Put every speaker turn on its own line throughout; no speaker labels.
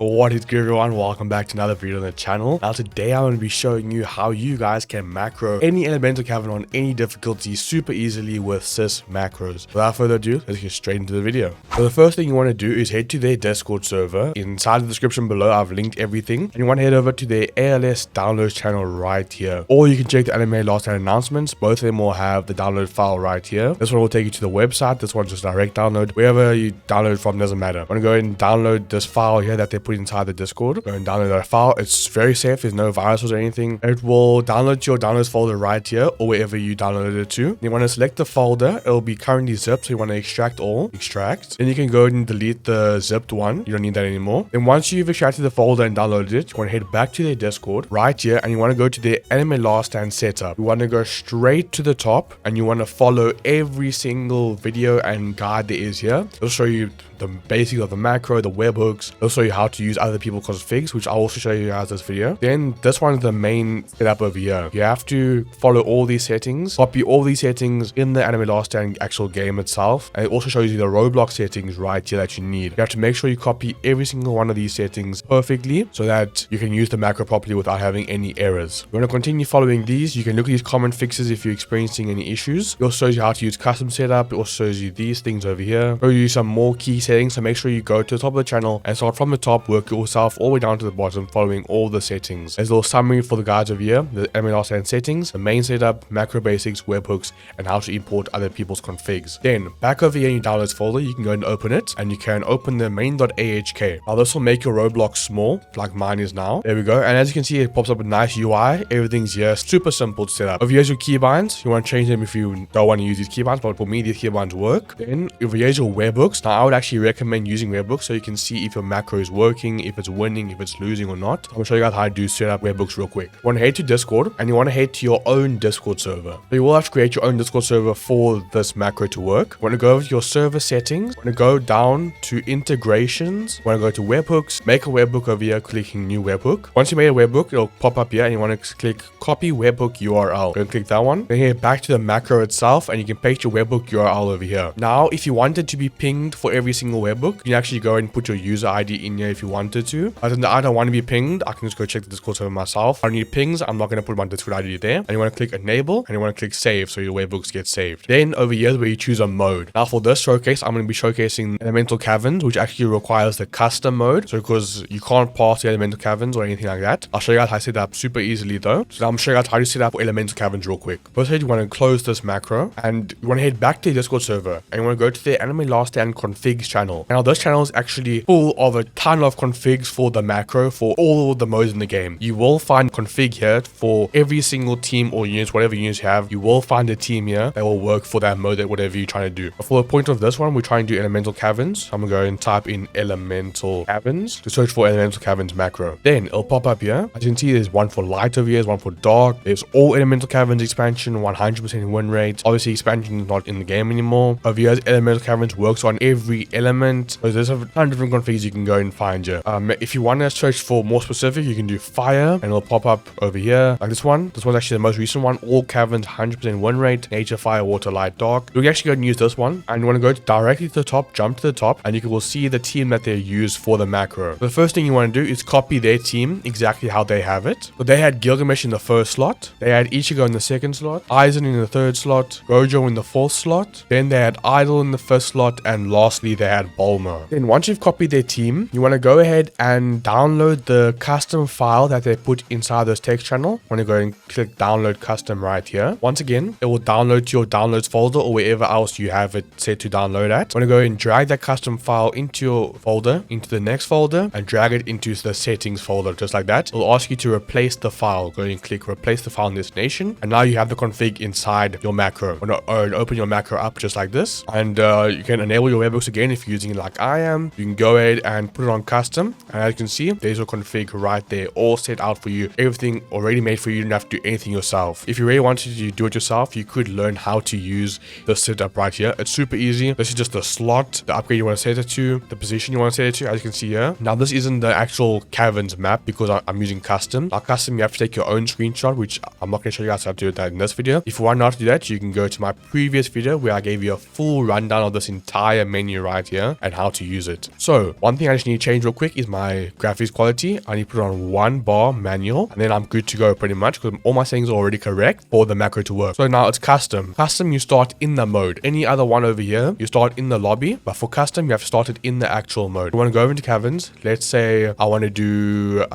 What is good, everyone? Welcome back to another video on the channel. Now today I'm going to be showing you how you guys can macro any elemental cavern on any difficulty super easily with CYS macros. Without further ado, let's get straight into the video. So the first thing you want to do is head to their Discord server. Inside the description below I've linked everything, and you want to head over to their ALS downloads channel right here. Or you can check the anime last night announcements. Both of them will have the download file right here. This one will take you to the website. This one's just direct download. Wherever you download from doesn't matter. I'm going to go ahead and download this file here that they put inside the Discord. Go and download that file. It's very safe. There's no viruses or anything. It will download to your downloads folder right here or wherever you downloaded it to. You want to select the folder. It'll be currently zipped, so you want to extract all. Extract. Then you can go ahead and delete the zipped one. You don't need that anymore. Then once you've extracted the folder and downloaded it, you want to head back to their Discord right here, and you want to go to their anime last stand setup. You want to go straight to the top, and you want to follow every single video and guide there is here. It'll show you the basics of the macro, the webhooks. It'll show you how to use other people's configs, which I'll also show you guys this video. Then this one is the main setup over here. You have to follow all these settings, copy all these settings in the anime last stand actual game itself, and it also shows you the Roblox settings right here that you need. You have to make sure you copy every single one of these settings perfectly so that you can use the macro properly without having any errors. We're going to continue following these. You can look at these common fixes if you're experiencing any issues. It also shows you how to use custom setup. It also shows you these things over here. Show you some more key settings, so make sure you go to the top of the channel and start from the top, work yourself all the way down to the bottom, following all the settings. There's a little summary for the guides over here, the anime last stand settings, the main setup, macro basics, webhooks, and how to import other people's configs. Then back over here in your downloads folder, you can go and open it, and you can open the main.ahk. Now this will make your Roblox small, like mine is now. There we go. And as you can see, it pops up a nice UI. Everything's here, super simple to set up. Over here's your keybinds. You want to change them if you don't want to use these keybinds, but for me, these keybinds work. Then over here's your webhooks. Now I would actually recommend using webhooks so you can see if your macro is working, if it's winning, if it's losing or not. I'm gonna show you guys how to do set up webhooks real quick. You want to head to Discord, and you want to head to your own Discord server. So you will have to create your own Discord server for this macro to work. You want to go over to your server settings. You want to go down to integrations. You want to go to webhooks, make a webhook over here, clicking new webhook. Once you made a webhook, it'll pop up here, and you want to click copy webhook URL. Go and click that one. Then head back to the macro itself, and you can paste your webhook URL over here. Now, if you wanted to be pinged for every single webhook, you can actually go and put your user ID in here if you wanted to. But I don't want to be pinged. I can just go check the Discord server myself. I don't need pings. I'm not going to put my Discord ID there. And you want to click enable, and you want to click save so your webhooks get saved. Then over here is where you choose a mode. Now for this showcase, I'm going to be showcasing elemental caverns, which actually requires the custom mode. So because you can't pass the elemental caverns or anything like that. I'll show you guys how to set up super easily though. So I'm showing you guys how to set up elemental caverns real quick. First, you want to close this macro, and you want to head back to the Discord server, and you want to go to the anime last stand configs channel. Now this channel is actually full of a ton of configs for the macro for all the modes in the game. You will find config here for every single team or units, whatever units you have. You will find a team here that will work for that mode, whatever you're trying to do. But for the point of this one, we're trying to do elemental caverns. I'm gonna go and type in elemental caverns to search for elemental caverns macro. Then it'll pop up here. As you can see, there's one for light over here, there's one for dark. There's all elemental caverns expansion, 100% win rate. Obviously expansion is not in the game anymore. Over here, elemental caverns works on every element. So there's a ton of different configs you can go and find here. If you want to search for more specific, you can do fire, and it'll pop up over here like this one. This one's actually the most recent one. All caverns 100% win rate, nature, fire, water, light, dark. You can actually go and use this one, and you want to go directly to the top, jump to the top, and you will see the team that they use for the macro. The first thing you want to do is copy their team exactly how they have it. So they had Gilgamesh in the first slot, they had Ichigo in the second slot, Aizen in the third slot, Gojo in the fourth slot, then they had Idol in the first slot, and lastly they had Bulma. Then once you've copied their team, you want to go ahead and download the custom file that they put inside this text channel. You want to go and click download custom right here. Once again, it will download to your downloads folder or wherever else you have it set to download at. You want to go and drag that custom file into your folder, into the next folder, and drag it into the settings folder, just like that. It'll ask you to replace the file. Go and click replace the file in destination, and now you have the config inside your macro. You want to open your macro up just like this, and you can enable your webhooks again if you're using it like I am. You can go ahead and put it on custom, and as you can see, there's your config right there, all set out for you, everything already made for you. You don't have to do anything yourself. If you really wanted to do it yourself, you could learn how to use the setup right here. It's super easy. This is just the slot, the upgrade you want to set it to, the position you want to set it to, as you can see here. Now this isn't the actual caverns map because I'm using custom. Now custom, you have to take your own screenshot, which I'm not going to show you guys how to do that in this video. If you want not to do that, you can go to my previous video where I gave you a full rundown of this entire menu right here and how to use it. So one thing I just need to change real quick is my graphics quality. I need to put it on 1 bar manual, and then I'm good to go pretty much because all my settings are already correct for the macro to work. So now it's custom. Custom, you start in the mode. Any other one over here, you start in the lobby, but for custom, you have to start it in the actual mode. You want to go over into caverns. Let's say I want to do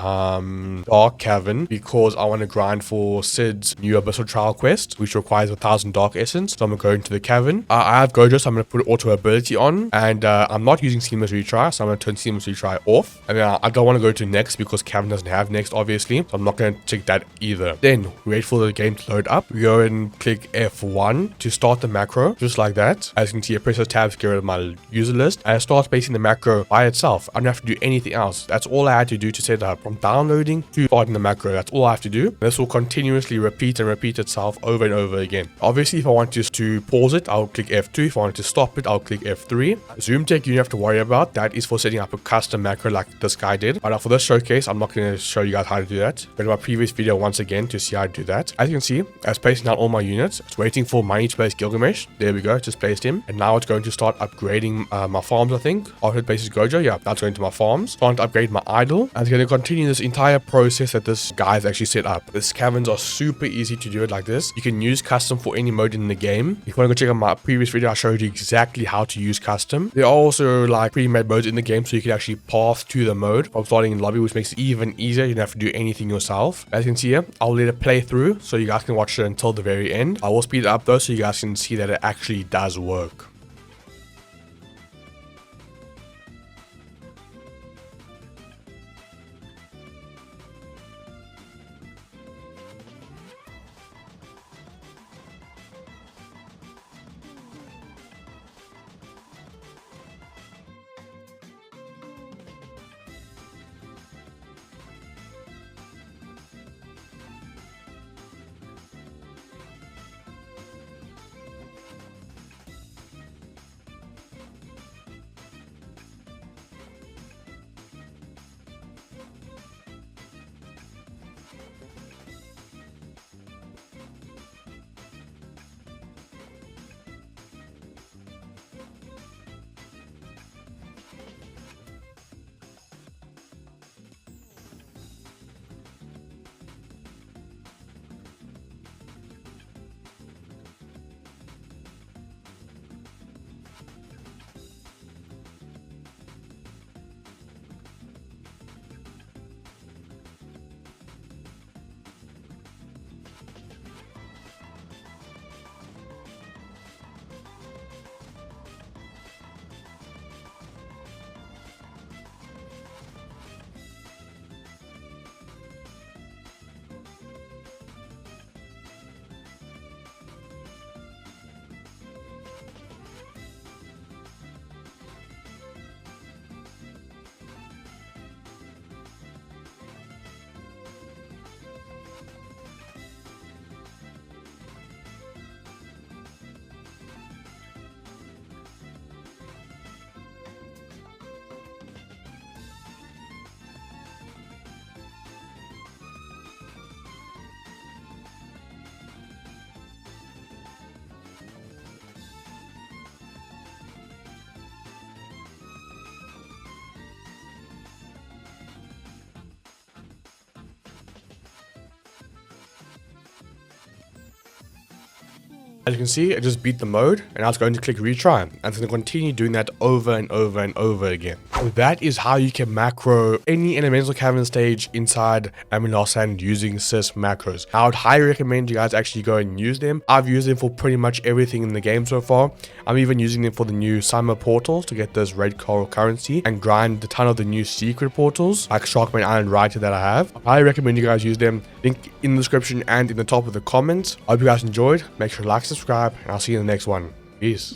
dark cavern because I want to grind for Sid's new abyssal trial quest, which requires 1,000 dark essence. So I'm going to go into the cavern. I have Gojo, so I'm going to put auto ability on, and I'm not using seamless retry, so I'm going to turn seamless retry off. And then I don't want to go to next because cavern doesn't have next, obviously, so I'm not going to check that either. Then wait for the game to load up. We go and click F1 to start the macro, just like that. As you can see, I press those tabs to get rid of my user list, and I start basing the macro by itself. I don't have to do anything else. That's all I had to do to set it up, from downloading to starting the macro. That's all I have to do. This will continuously repeat and repeat itself over and over again. Obviously, if I want just to pause it, I'll click F2. If I want to stop it, I'll click F3. Zoom tech, you don't have to worry about. That is for setting up a custom macro like this guy did. But for this showcase, I'm not going to show you guys how to do that. Go to my previous video once again to see how to do that. As you can see, I was placing out all my units. It's waiting for money to place Gilgamesh. There we go, just placed him. And now it's going to start upgrading my farms, I think. After it places Gojo, yeah, that's going to my farms. Starting to upgrade my idol. And it's going to continue this entire process that this guy's actually set up. These caverns are super easy to do it like this. You can use custom for any mode in the game. If you want to go check out my previous video, I showed you exactly how to use custom. There are also like pre-made modes in the game, so you can actually path to the mode from starting in lobby, which makes it even easier. You don't have to do anything yourself. As you can see here, I'll let it play through so you guys can watch it until the very end. I will speed it up though so you guys can see that it actually does work. As you can see, I just beat the mode, and I was going to click retry, and it's going to continue doing that over and over and over again. So that is how you can macro any elemental cavern stage inside Lost Sand using CYS macros. I would highly recommend you guys actually go and use them. I've used them for pretty much everything in the game so far. I'm even using them for the new summer portals to get this red coral currency and grind a ton of the new secret portals like Sharkman Island Writer that I have. I highly recommend you guys use them. Link in the description and in the top of the comments. I hope you guys enjoyed. Make sure to like, subscribe, and I'll see you in the next one. Peace.